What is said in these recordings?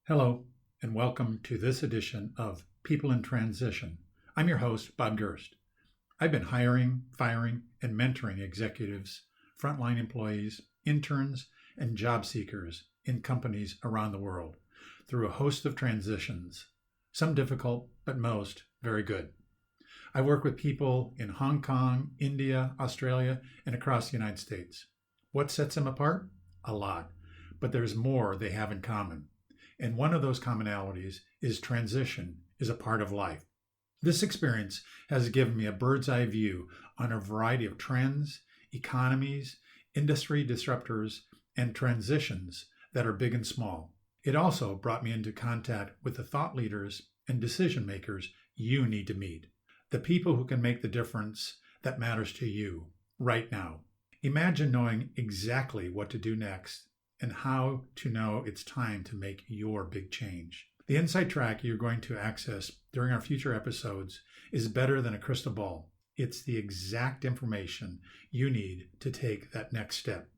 Hello, and welcome to this edition of People in Transition. I'm your host, Bob Gerst. I've been hiring, firing, and mentoring executives, frontline employees, interns, and job seekers in companies around the world through a host of transitions, some difficult, but most very good. I work with people in Hong Kong, India, Australia, and across the United States. What sets them apart? A lot, but there's more they have in common. And one of those commonalities is transition is a part of life. This experience has given me a bird's eye view on a variety of trends, economies, industry disruptors, and transitions that are big and small. It also brought me into contact with the thought leaders and decision makers you need to meet, the people who can make the difference that matters to you right now. Imagine knowing exactly what to do next and how to know it's time to make your big change. The insight track you're going to access during our future episodes is better than a crystal ball. It's the exact information you need to take that next step.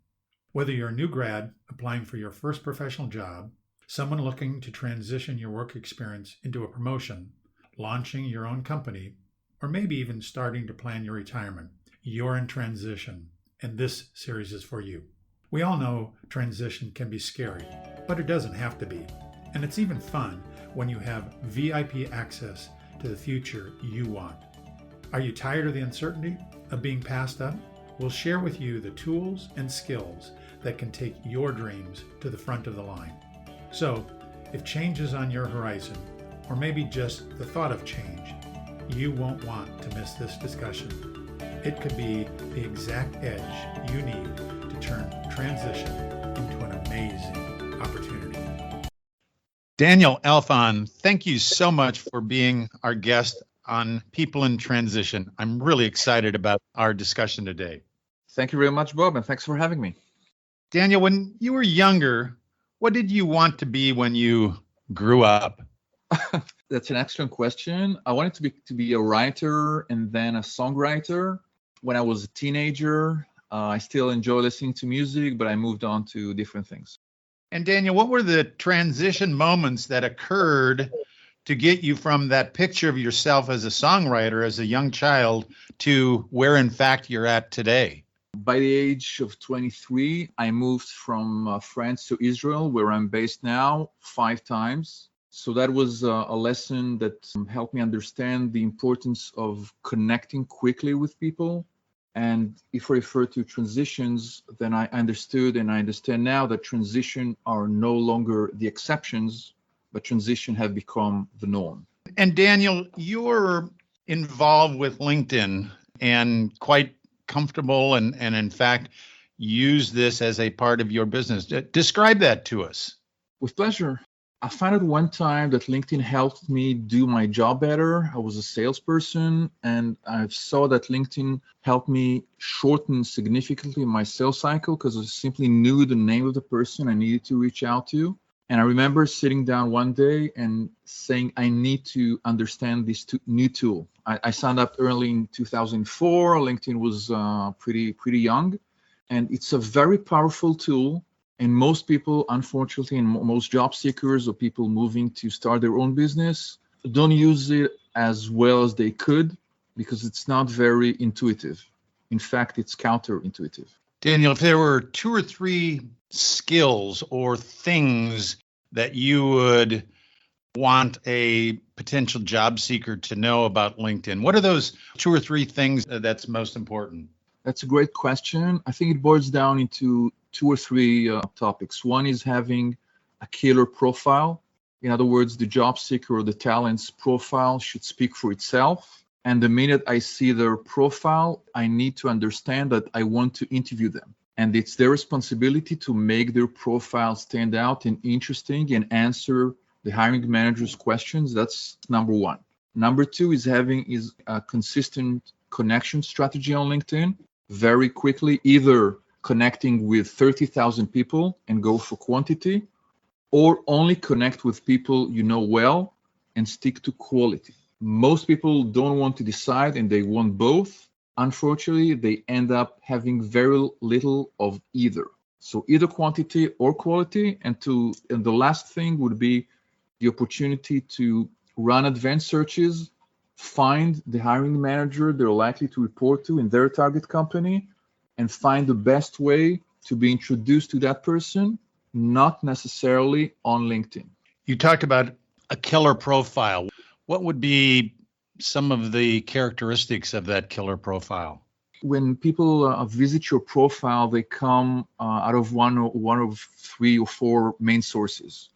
Whether you're a new grad applying for your first professional job, someone looking to transition your work experience into a promotion, launching your own company, or maybe even starting to plan your retirement, you're in transition, and this series is for you. We all know transition can be scary, but it doesn't have to be. And it's even fun when you have VIP access to the future you want. Are you tired of the uncertainty of being passed up? We'll share with you the tools and skills that can take your dreams to the front of the line. So, if change is on your horizon, or maybe just the thought of change, you won't want to miss this discussion. It could be the exact edge you need to turn transition into an amazing opportunity. Daniel Alfon, thank you so much for being our guest on People in Transition. I'm really excited about our discussion today. Thank you very much, Bob, and thanks for having me. Daniel, when you were younger, what did you want to be when you grew up? That's an excellent question. I wanted to be a writer and then a songwriter. When I was a teenager, I still enjoy listening to music, but I moved on to different things. And Daniel, what were the transition moments that occurred to get you from that picture of yourself as a songwriter, as a young child, to where in fact you're at today? By the age of 23, I moved from France to Israel, where I'm based now, 5 times. So that was a lesson that helped me understand the importance of connecting quickly with people. And if I refer to transitions, then I understood and I understand now that transition are no longer the exceptions, but transition have become the norm. And Daniel, you're involved with LinkedIn and quite comfortable and in fact, use this as a part of your business. Describe that to us. With pleasure. I found out one time that LinkedIn helped me do my job better. I was a salesperson, and I saw that LinkedIn helped me shorten significantly my sales cycle because I simply knew the name of the person I needed to reach out to. And I remember sitting down one day and saying, I need to understand this new tool. I signed up early in 2004. LinkedIn was pretty young, and it's a very powerful tool. And most people, unfortunately, and most job seekers or people moving to start their own business don't use it as well as they could because it's not very intuitive. In fact, it's counterintuitive. Daniel, if there were 2 or 3 skills or things that you would want a potential job seeker to know about LinkedIn, what are those 2 or 3 things that's most important? That's a great question. I think it boils down into 2 or 3 topics. One is having a killer profile. In other words, the job seeker or the talent's profile should speak for itself. And the minute I see their profile, I need to understand that I want to interview them. And it's their responsibility to make their profile stand out and interesting and answer the hiring manager's questions. That's number 1. Number 2 is having a consistent connection strategy on LinkedIn. Very quickly, either connecting with 30,000 people and go for quantity, or only connect with people you know well and stick to quality. Most people don't want to decide and they want both. Unfortunately, they end up having very little of either. So either quantity or quality. And the last thing would be the opportunity to run advanced searches, find the hiring manager they're likely to report to in their target company, and find the best way to be introduced to that person, not necessarily on LinkedIn. You talked about a killer profile. What would be some of the characteristics of that killer profile? When people visit your profile, they come out of one of 3 or 4 main sources.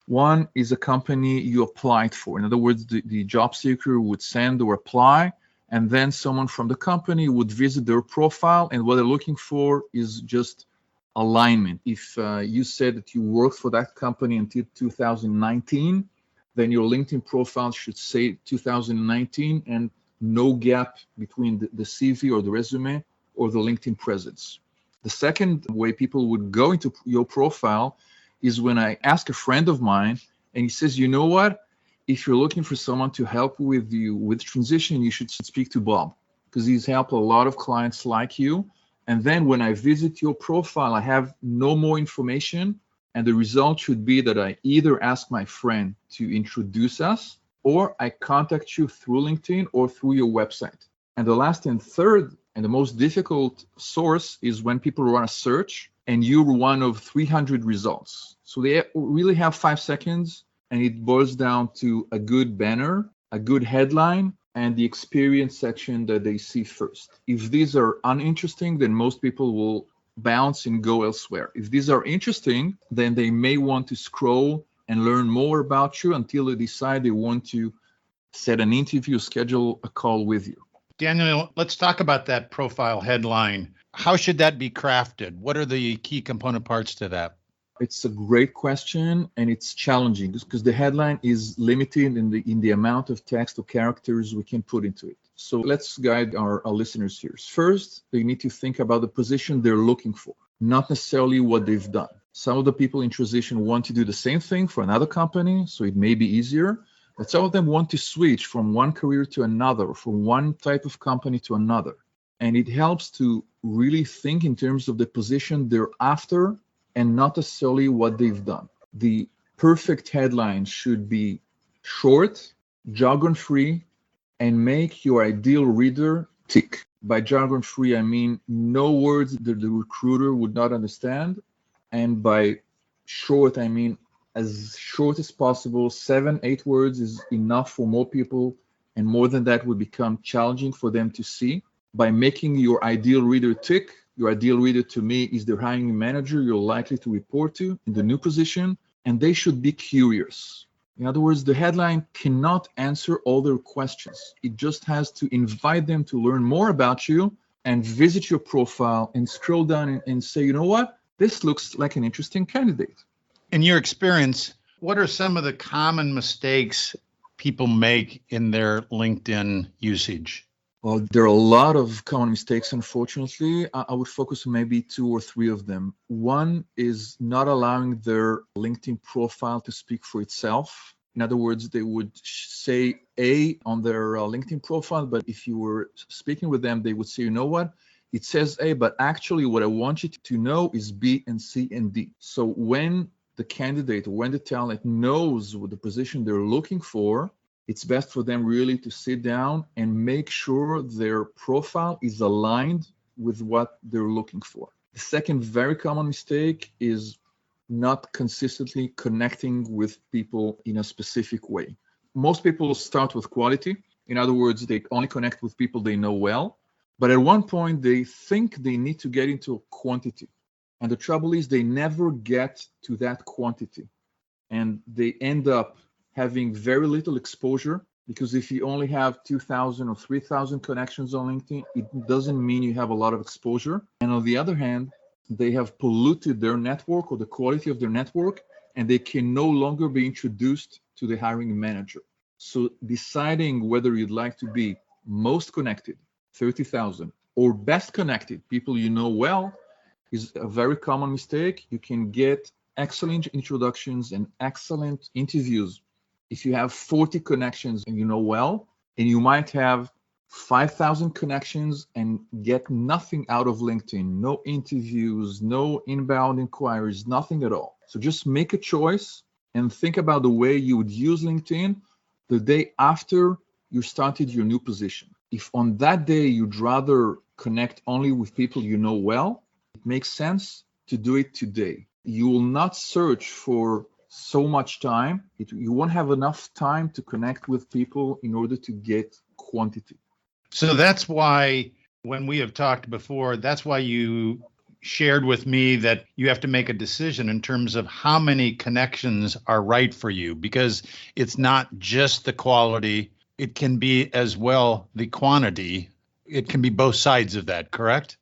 One is a company you applied for. In other words, the job seeker would send or apply, and then someone from the company would visit their profile, and what they're looking for is just alignment. If you said that you worked for that company until 2019, then your LinkedIn profile should say 2019 and no gap between the CV or the resume or the LinkedIn presence. The second way people would go into your profile is when I ask a friend of mine and he says, you know what, if you're looking for someone to help with you with transition, you should speak to Bob because he's helped a lot of clients like you. And then when I visit your profile, I have no more information. And the result should be that I either ask my friend to introduce us, or I contact you through LinkedIn or through your website. And the last and third and the most difficult source is when people run a search and you're one of 300 results. So they really have 5 seconds, and it boils down to a good banner, a good headline, and the experience section that they see first. If these are uninteresting, then most people will bounce and go elsewhere. If these are interesting, then they may want to scroll and learn more about you until they decide they want to set an interview, schedule a call with you. Daniel, let's talk about that profile headline. How should that be crafted? What are the key component parts to that? It's a great question, and it's challenging because the headline is limited in the amount of text or characters we can put into it. So let's guide our listeners here. First, they need to think about the position they're looking for, not necessarily what they've done. Some of the people in transition want to do the same thing for another company, so it may be easier. But some of them want to switch from one career to another, from one type of company to another. And it helps to really think in terms of the position they're after and not necessarily what they've done. The perfect headline should be short, jargon-free, and make your ideal reader tick. By jargon-free, I mean no words that the recruiter would not understand. And by short, I mean as short as possible. 7-8 words is enough for more people, and more than that would become challenging for them to see. By making your ideal reader tick, your ideal reader to me is the hiring manager you're likely to report to in the new position, and they should be curious. In other words, the headline cannot answer all their questions. It just has to invite them to learn more about you and visit your profile and scroll down and say, you know what, this looks like an interesting candidate. In your experience, what are some of the common mistakes people make in their LinkedIn usage? Well, there are a lot of common mistakes, unfortunately. I would focus on maybe 2 or 3 of them. One is not allowing their LinkedIn profile to speak for itself. In other words, they would say A on their LinkedIn profile, but if you were speaking with them, they would say, you know what? It says A, but actually what I want you to know is B and C and D. So when the candidate or when the talent knows what the position they're looking for, it's best for them really to sit down and make sure their profile is aligned with what they're looking for. The second very common mistake is not consistently connecting with people in a specific way. Most people start with quality. In other words, they only connect with people they know well. But at one point, they think they need to get into quantity. And the trouble is they never get to that quantity. And they end up having very little exposure, because if you only have 2,000 or 3,000 connections on LinkedIn, it doesn't mean you have a lot of exposure. And on the other hand, they have polluted their network or the quality of their network, and they can no longer be introduced to the hiring manager. So deciding whether you'd like to be most connected, 30,000, or best connected, people you know well, is a very common mistake. You can get excellent introductions and excellent interviews if you have 40 connections and you know well, and you might have 5,000 connections and get nothing out of LinkedIn, no interviews, no inbound inquiries, nothing at all. So just make a choice and think about the way you would use LinkedIn the day after you started your new position. If on that day you'd rather connect only with people you know well, it makes sense to do it today. You will not search for so much time. You won't have enough time to connect with people in order to get quantity. So that's why when we have talked before, that's why you shared with me that you have to make a decision in terms of how many connections are right for you, because it's not just the quality, it can be as well the quantity. It can be both sides of that, correct?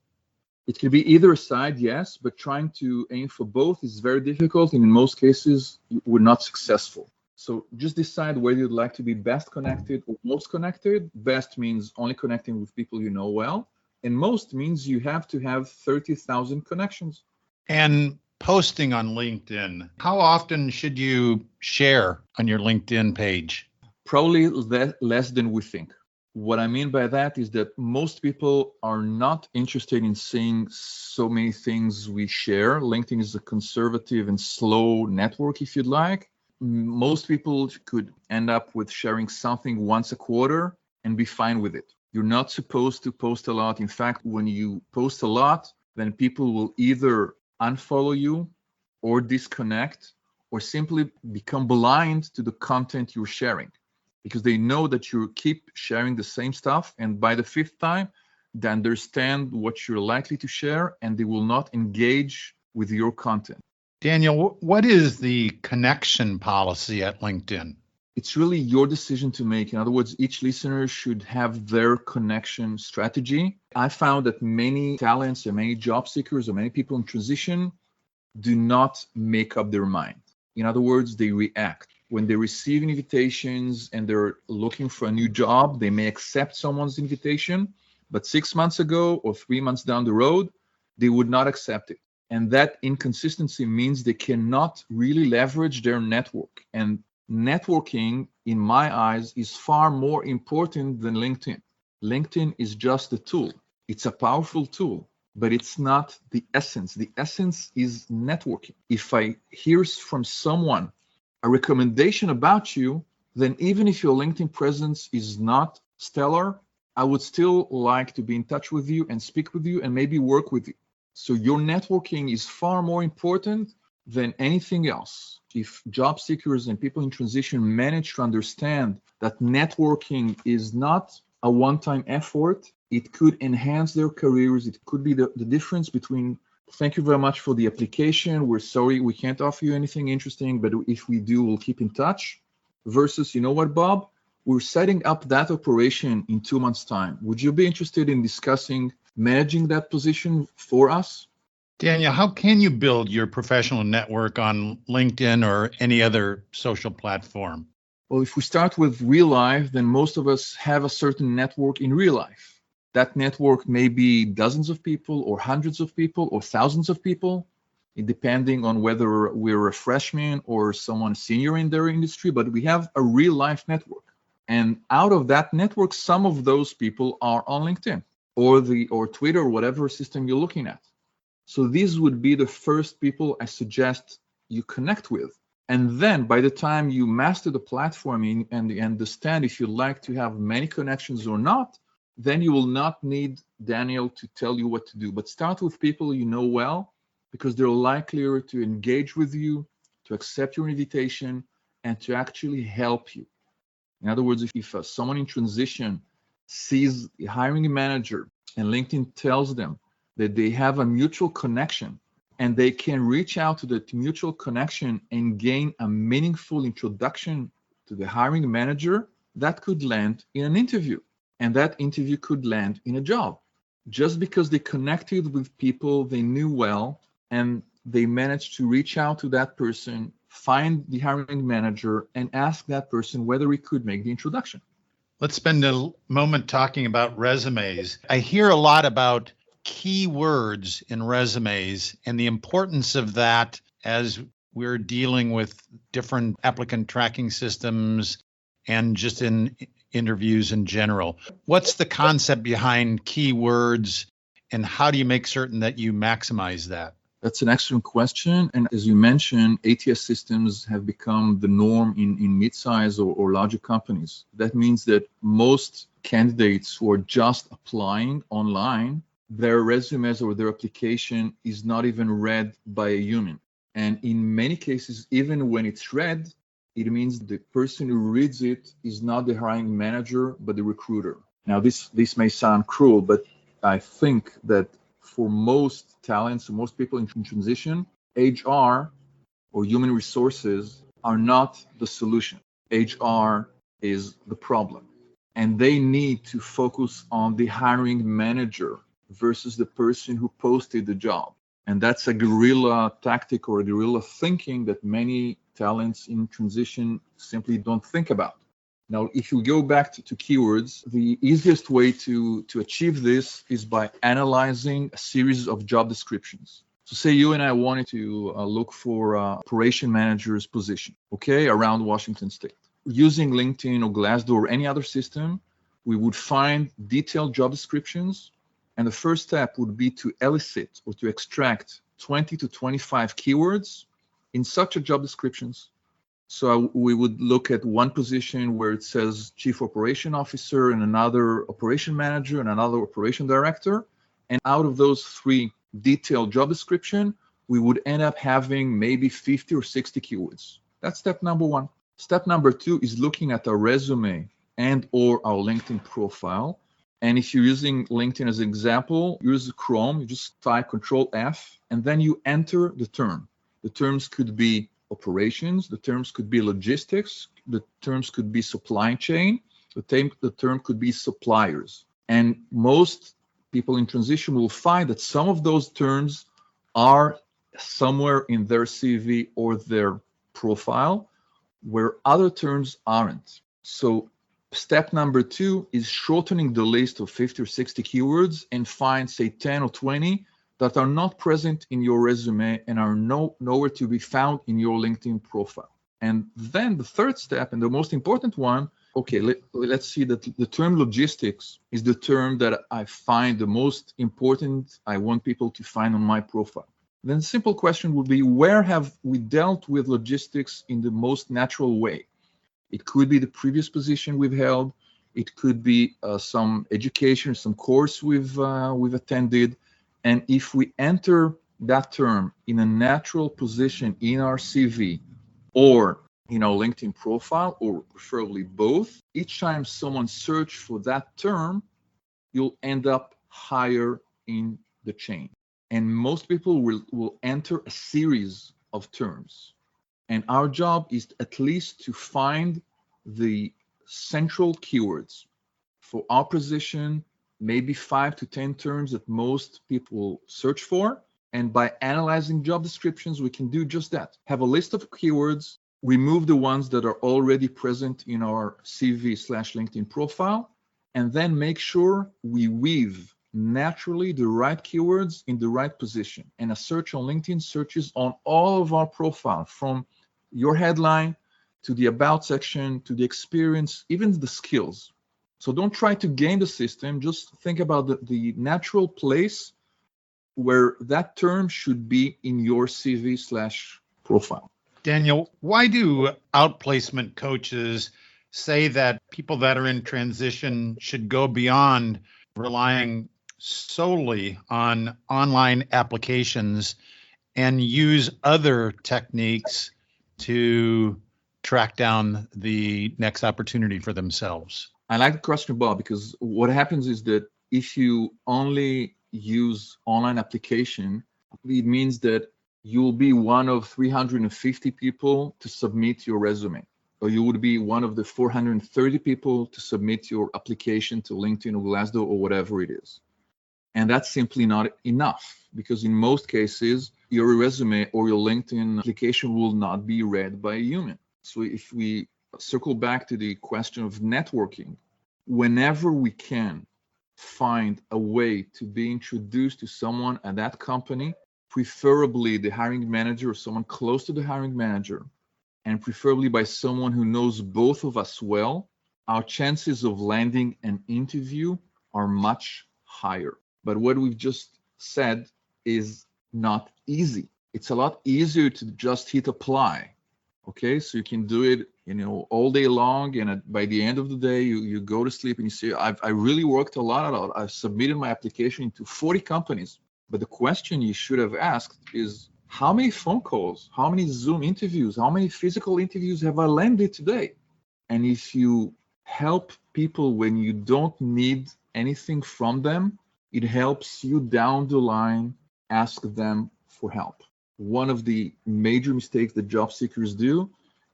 It can be either side, yes, but trying to aim for both is very difficult, and in most cases, we're not successful. So just decide whether you'd like to be best connected or most connected. Best means only connecting with people you know well, and most means you have to have 30,000 connections. And posting on LinkedIn, how often should you share on your LinkedIn page? Probably less than we think. What I mean by that is that most people are not interested in seeing so many things we share. LinkedIn is a conservative and slow network, if you'd like. Most people could end up with sharing something once a quarter and be fine with it. You're not supposed to post a lot. In fact, when you post a lot, then people will either unfollow you or disconnect or simply become blind to the content you're sharing, because they know that you keep sharing the same stuff, and by the fifth time, they understand what you're likely to share, and they will not engage with your content. Daniel, what is the connection policy at LinkedIn? It's really your decision to make. In other words, each listener should have their connection strategy. I found that many talents and many job seekers or many people in transition do not make up their mind. In other words, they react. When they receive invitations and they're looking for a new job, they may accept someone's invitation, but 6 months ago or 3 months down the road, they would not accept it. And that inconsistency means they cannot really leverage their network. And networking, in my eyes, is far more important than LinkedIn. LinkedIn is just a tool. It's a powerful tool, but it's not the essence. The essence is networking. If I hear from someone a recommendation about you, then even if your LinkedIn presence is not stellar, I would still like to be in touch with you and speak with you and maybe work with you. So your networking is far more important than anything else. If job seekers and people in transition manage to understand that networking is not a one-time effort, it could enhance their careers. It could be the difference between, thank you very much for the application, we're sorry we can't offer you anything interesting, but if we do, we'll keep in touch, versus, you know what, Bob, we're setting up that operation in 2 months' time. Would you be interested in discussing managing that position for us? Daniel, how can you build your professional network on LinkedIn or any other social platform? Well, if we start with real life, then most of us have a certain network in real life. That network may be dozens of people or hundreds of people or thousands of people, depending on whether we're a freshman or someone senior in their industry, but we have a real life network. And out of that network, some of those people are on LinkedIn or Twitter or whatever system you're looking at. So these would be the first people I suggest you connect with. And then by the time you master the platform and understand if you'd like to have many connections or not, then you will not need Daniel to tell you what to do. But start with people you know well, because they're likelier to engage with you, to accept your invitation, and to actually help you. In other words, if someone in transition sees a hiring manager and LinkedIn tells them that they have a mutual connection and they can reach out to that mutual connection and gain a meaningful introduction to the hiring manager, that could land in an interview. And that interview could land in a job. Just because they connected with people they knew well and they managed to reach out to that person, find the hiring manager, and ask that person whether he could make the introduction. Let's spend a moment talking about resumes. I hear a lot about keywords in resumes and the importance of that as we're dealing with different applicant tracking systems and just in interviews in general. What's the concept behind keywords and how do you make certain that you maximize that? That's an excellent question. And as you mentioned, ATS systems have become the norm in mid-size or larger companies. That means that most candidates who are just applying online, their resumes or their application is not even read by a human. And in many cases, even when it's read, it means the person who reads it is not the hiring manager, but the recruiter. Now, this may sound cruel, but I think that for most talents, most people in transition, HR or human resources are not the solution. HR is the problem. And they need to focus on the hiring manager versus the person who posted the job. And that's a guerrilla tactic or a guerrilla thinking that many talents in transition simply don't think about. Now, if you go back to keywords, the easiest way to achieve this is by analyzing a series of job descriptions. So say you and I wanted to look for operation manager's position, okay, around Washington State. Using LinkedIn or Glassdoor or any other system, we would find detailed job descriptions. And the first step would be to elicit or to extract 20 to 25 keywords in such a job descriptions. So we would look at one position where it says Chief Operation Officer and another Operation Manager and another Operation Director. And out of those three detailed job description, we would end up having maybe 50 or 60 keywords. That's step number one. Step number two is looking at our resume and or our LinkedIn profile. And if you're using LinkedIn as an example, use Chrome, you just type Control F, and then you enter the term. The terms could be operations, the terms could be logistics, the terms could be supply chain, the term could be suppliers. And most people in transition will find that some of those terms are somewhere in their CV or their profile, where other terms aren't. So step number two is shortening the list of 50 or 60 keywords and find, say, 10 or 20 that are not present in your resume and are nowhere to be found in your LinkedIn profile. And then the third step, and the most important one, okay, let's see that the term logistics is the term that I find the most important. I want people to find on my profile. Then the simple question would be, where have we dealt with logistics in the most natural way? It could be the previous position we've held. It could be some education, some course we've attended. And if we enter that term in a natural position in our CV or in our LinkedIn profile, or preferably both, each time someone searches for that term, you'll end up higher in the chain. And most people will enter a series of terms. And our job is at least to find the central keywords for our position, maybe 5 to 10 terms that most people search for. And by analyzing job descriptions, we can do just that. Have a list of keywords, remove the ones that are already present in our CV/LinkedIn profile, and then make sure we weave naturally the right keywords in the right position. And a search on LinkedIn searches on all of our profile, from your headline to the about section, to the experience, even the skills. So don't try to game the system. Just think about the natural place where that term should be in your CV/profile. Daniel, why do outplacement coaches say that people that are in transition should go beyond relying solely on online applications and use other techniques to track down the next opportunity for themselves? I like the question, Bob, because what happens is that if you only use online application, it means that you'll be one of 350 people to submit your resume, or you would be one of the 430 people to submit your application to LinkedIn or Glassdoor or whatever it is. And that's simply not enough, because in most cases, your resume or your LinkedIn application will not be read by a human. So if we circle back to the question of networking, whenever we can find a way to be introduced to someone at that company, preferably the hiring manager or someone close to the hiring manager, and preferably by someone who knows both of us well, our chances of landing an interview are much higher. But what we've just said is not easy. It's a lot easier to just hit apply. Okay, so you can do it, all day long, and by the end of the day, you go to sleep and you say, I really worked a lot. I've submitted my application to 40 companies. But the question you should have asked is, how many phone calls, how many Zoom interviews, how many physical interviews have I landed today? And if you help people when you don't need anything from them, it helps you down the line ask them for help. One of the major mistakes that job seekers do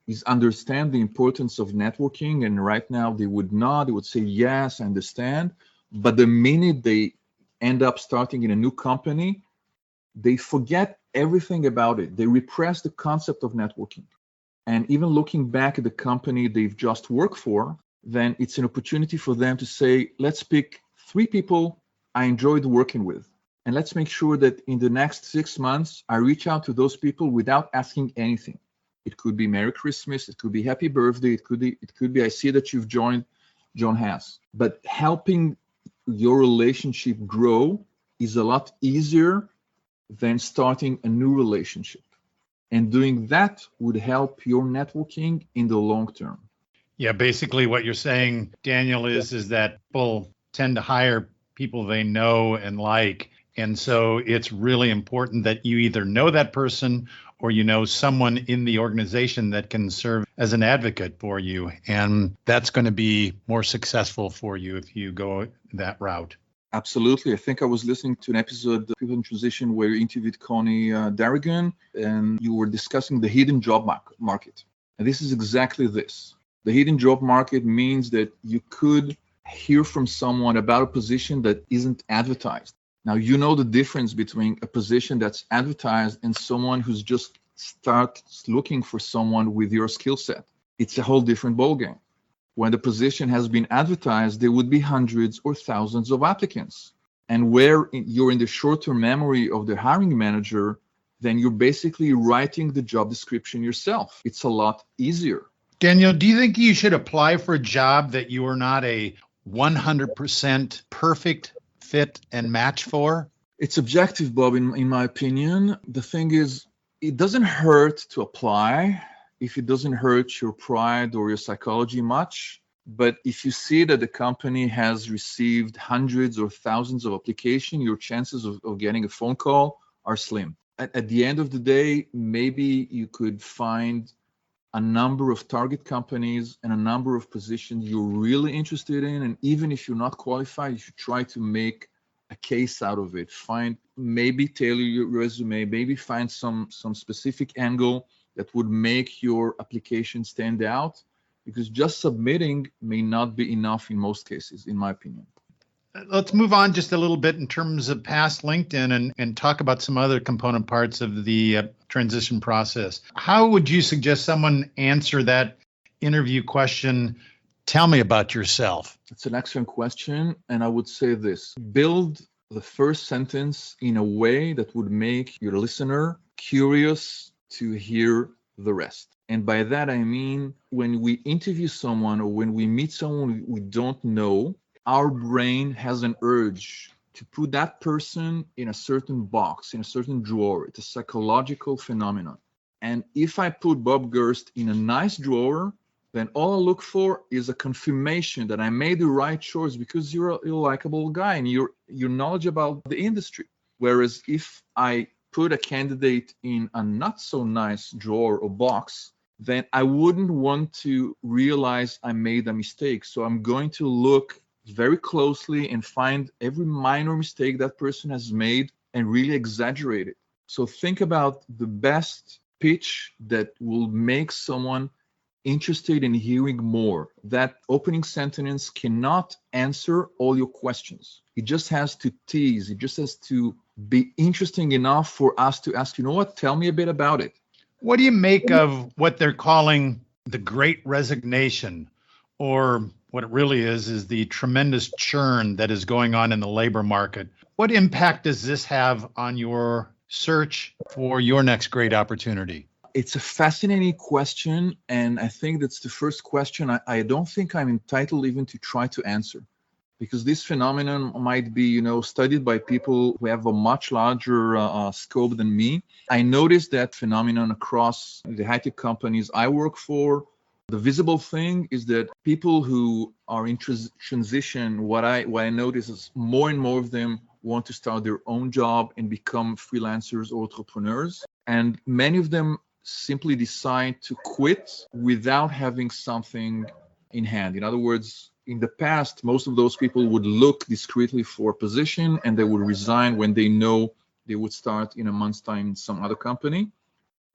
is understand the importance of networking. And right now they would say, yes, I understand. But the minute they end up starting in a new company, they forget everything about it. They repress the concept of networking. And even looking back at the company they've just worked for, then it's an opportunity for them to say, let's pick 3 people I enjoyed working with. And let's make sure that in the next 6 months, I reach out to those people without asking anything. It could be Merry Christmas. It could be Happy Birthday. It could be I see that you've joined John Haas. But helping your relationship grow is a lot easier than starting a new relationship. And doing that would help your networking in the long term. Yeah, basically what you're saying, Daniel, is that people tend to hire people they know and like. And so it's really important that you either know that person or you know someone in the organization that can serve as an advocate for you. And that's going to be more successful for you if you go that route. Absolutely. I think I was listening to an episode of People in Transition where you interviewed Connie Darrigan, and you were discussing the hidden job market. And this is exactly this. The hidden job market means that you could hear from someone about a position that isn't advertised. Now, you know the difference between a position that's advertised and someone who's just starts looking for someone with your skill set. It's a whole different ballgame. When the position has been advertised, there would be hundreds or thousands of applicants. And where you're in the short-term memory of the hiring manager, then you're basically writing the job description yourself. It's a lot easier. Daniel, do you think you should apply for a job that you are not a 100% perfect fit and match for? It's subjective, Bob, in my opinion. The thing is, it doesn't hurt to apply if it doesn't hurt your pride or your psychology much. But if you see that the company has received hundreds or thousands of applications, your chances of getting a phone call are slim. At the end of the day, maybe you could find a number of target companies and a number of positions you're really interested in. And even if you're not qualified, you should try to make a case out of it. Maybe tailor your resume, maybe find some specific angle that would make your application stand out, because just submitting may not be enough in most cases, in my opinion. Let's move on just a little bit in terms of past LinkedIn and talk about some other component parts of the transition process. How would you suggest someone answer that interview question? Tell me about yourself. It's an excellent question. And I would say this: build the first sentence in a way that would make your listener curious to hear the rest. And by that, I mean, when we interview someone or when we meet someone we don't know, our brain has an urge to put that person in a certain box, in a certain drawer. It's a psychological phenomenon. And if I put Bob Gerst in a nice drawer, then all I look for is a confirmation that I made the right choice because you're a likable guy and you're knowledgeable about the industry. Whereas if I put a candidate in a not so nice drawer or box, then I wouldn't want to realize I made a mistake. So I'm going to look very closely and find every minor mistake that person has made and really exaggerate it. So think about the best pitch that will make someone interested in hearing more. That opening sentence cannot answer all your questions. It just has to tease. It just has to be interesting enough for us to ask, you know what, tell me a bit about it. What do you make of what they're calling the Great Resignation, or what it really is the tremendous churn that is going on in the labor market? What impact does this have on your search for your next great opportunity? It's a fascinating question, and I think that's the first question I don't think I'm entitled even to try to answer. because this phenomenon might be, studied by people who have a much larger scope than me. I noticed that phenomenon across the high-tech companies I work for. The visible thing is that people who are in transition, what I notice is more and more of them want to start their own job and become freelancers or entrepreneurs. And many of them simply decide to quit without having something in hand. In other words, in the past, most of those people would look discreetly for a position and they would resign when they know they would start in a month's time in some other company.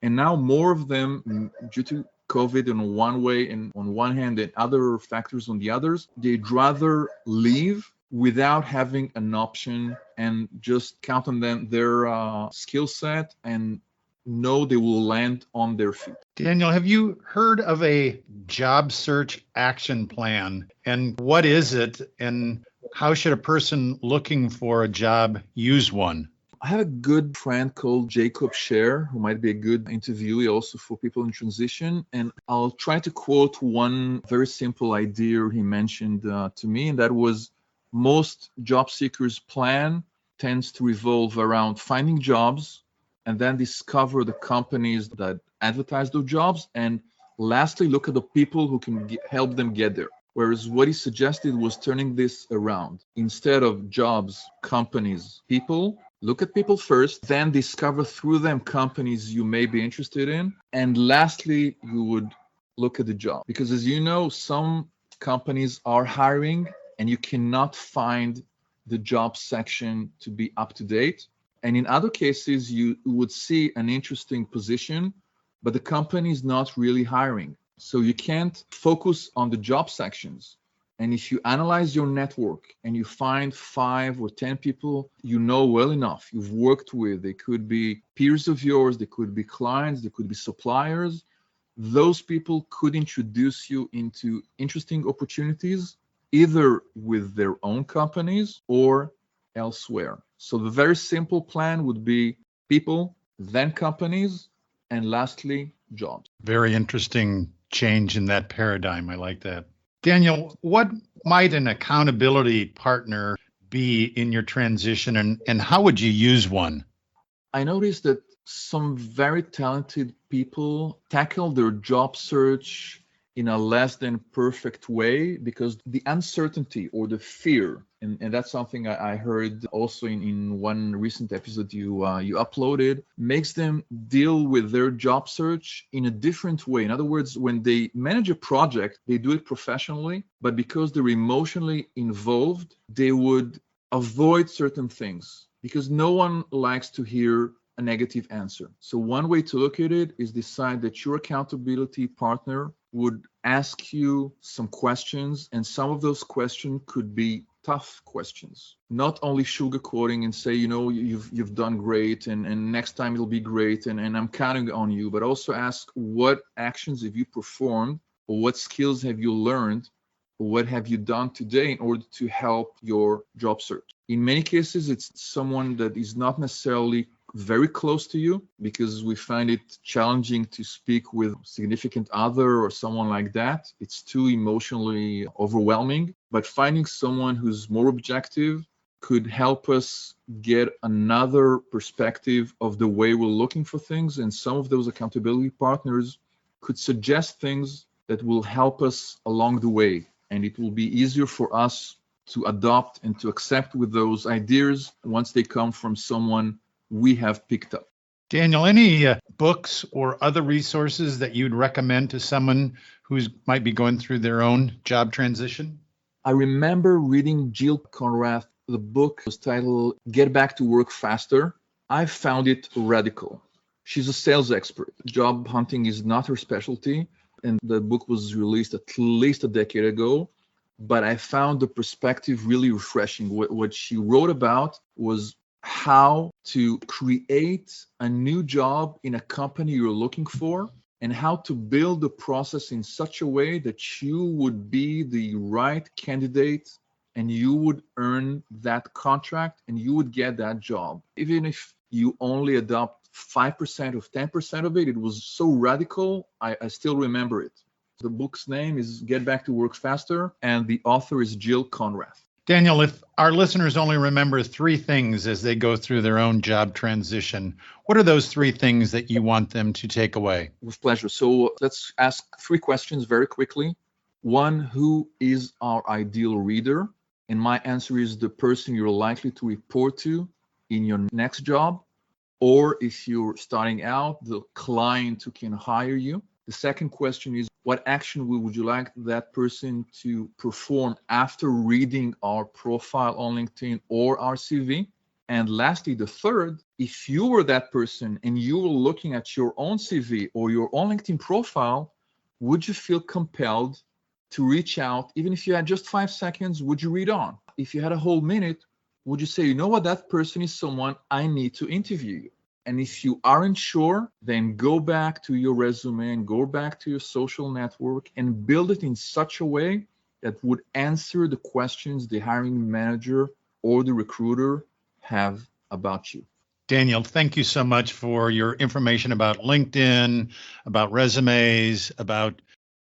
And now more of them, due to COVID in one way and on one hand and other factors on the others, they'd rather leave without having an option and just count on their skill set and know they will land on their feet. Daniel, have you heard of a job search action plan? And what is it? And how should a person looking for a job use one? I have a good friend called Jacob Scher, who might be a good interviewee also for people in transition. And I'll try to quote one very simple idea he mentioned to me, and that was most job seekers' plan tends to revolve around finding jobs and then discover the companies that advertise those jobs, and lastly, look at the people who can help them get there. Whereas what he suggested was turning this around. Instead of jobs, companies, people, look at people first, then discover through them companies you may be interested in, and lastly, you would look at the job. Because as you know, some companies are hiring and you cannot find the job section to be up to date. And in other cases, you would see an interesting position, but the company is not really hiring. So you can't focus on the job sections. And if you analyze your network and you find 5 or 10 people you know well enough, you've worked with, they could be peers of yours, they could be clients, they could be suppliers, those people could introduce you into interesting opportunities, either with their own companies or elsewhere. So the very simple plan would be people, then companies, and lastly, jobs. Very interesting change in that paradigm. I like that. Daniel, what might an accountability partner be in your transition, and how would you use one? I noticed that some very talented people tackle their job search in a less than perfect way because the uncertainty or the fear, and that's something I heard also in one recent episode you uploaded, makes them deal with their job search in a different way. In other words, when they manage a project, they do it professionally, but because they're emotionally involved, they would avoid certain things because no one likes to hear a negative answer. So one way to look at it is decide that your accountability partner would ask you some questions, and some of those questions could be tough questions, not only sugarcoating and say, you've done great and next time it'll be great and I'm counting on you, but also ask what actions have you performed or what skills have you learned or what have you done today in order to help your job search. In many cases, it's someone that is not necessarily very close to you because we find it challenging to speak with significant other or someone like that. It's too emotionally overwhelming, but finding someone who's more objective could help us get another perspective of the way we're looking for things. And some of those accountability partners could suggest things that will help us along the way. And it will be easier for us to adopt and to accept with those ideas once they come from someone we have picked up. Daniel, any books or other resources that you'd recommend to someone who might be going through their own job transition? I remember reading Jill Konrath. The book was titled Get Back to Work Faster. I found it radical. She's a sales expert. Job hunting is not her specialty, and the book was released at least a decade ago. But I found the perspective really refreshing. What she wrote about was how to create a new job in a company you're looking for and how to build the process in such a way that you would be the right candidate and you would earn that contract and you would get that job. Even if you only adopt 5% or 10% of it, it was so radical, I still remember it. The book's name is Get Back to Work Faster, and the author is Jill Konrath. Daniel, if our listeners only remember three things as they go through their own job transition, what are those three things that you want them to take away? With pleasure. So let's ask three questions very quickly. One, who is our ideal reader? And my answer is the person you're likely to report to in your next job, or if you're starting out, the client who can hire you. The second question is, what action would you like that person to perform after reading our profile on LinkedIn or our CV? And lastly, the third, if you were that person and you were looking at your own CV or your own LinkedIn profile, would you feel compelled to reach out? Even if you had just 5 seconds, would you read on? If you had a whole minute, would you say, you know what, that person is someone I need to interview? And if you aren't sure, then go back to your resume and go back to your social network and build it in such a way that would answer the questions the hiring manager or the recruiter have about you. Daniel, thank you so much for your information about LinkedIn, about resumes, about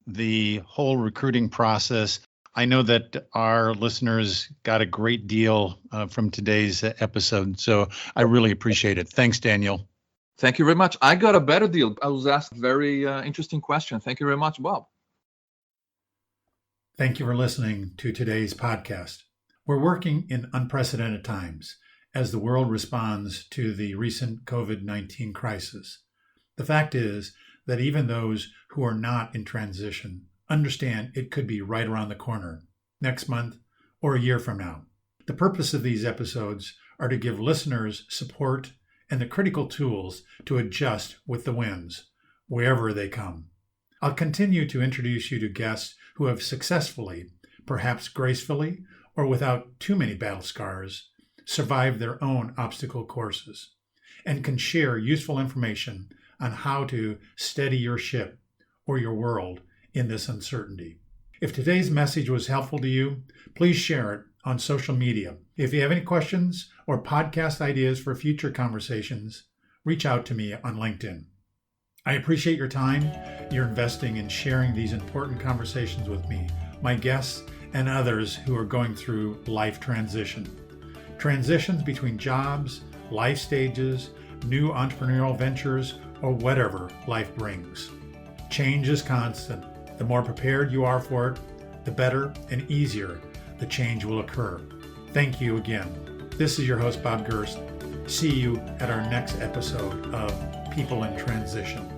the whole recruiting process. I know that our listeners got a great deal from today's episode, so I really appreciate it. Thanks, Daniel. Thank you very much. I got a better deal. I was asked a very interesting question. Thank you very much, Bob. Thank you for listening to today's podcast. We're working in unprecedented times as the world responds to the recent COVID-19 crisis. The fact is that even those who are not in transition understand it could be right around the corner, next month or a year from now. The purpose of these episodes are to give listeners support and the critical tools to adjust with the winds, wherever they come. I'll continue to introduce you to guests who have successfully, perhaps gracefully or without too many battle scars, survived their own obstacle courses, and can share useful information on how to steady your ship or your world in this uncertainty. If today's message was helpful to you, please share it on social media. If you have any questions or podcast ideas for future conversations, reach out to me on LinkedIn. I appreciate your time you're investing in sharing these important conversations with me, my guests, and others who are going through life transition. Transitions between jobs, life stages, new entrepreneurial ventures, or whatever life brings. Change is constant. The more prepared you are for it, the better and easier the change will occur. Thank you again. This is your host, Bob Gerst. See you at our next episode of People in Transition.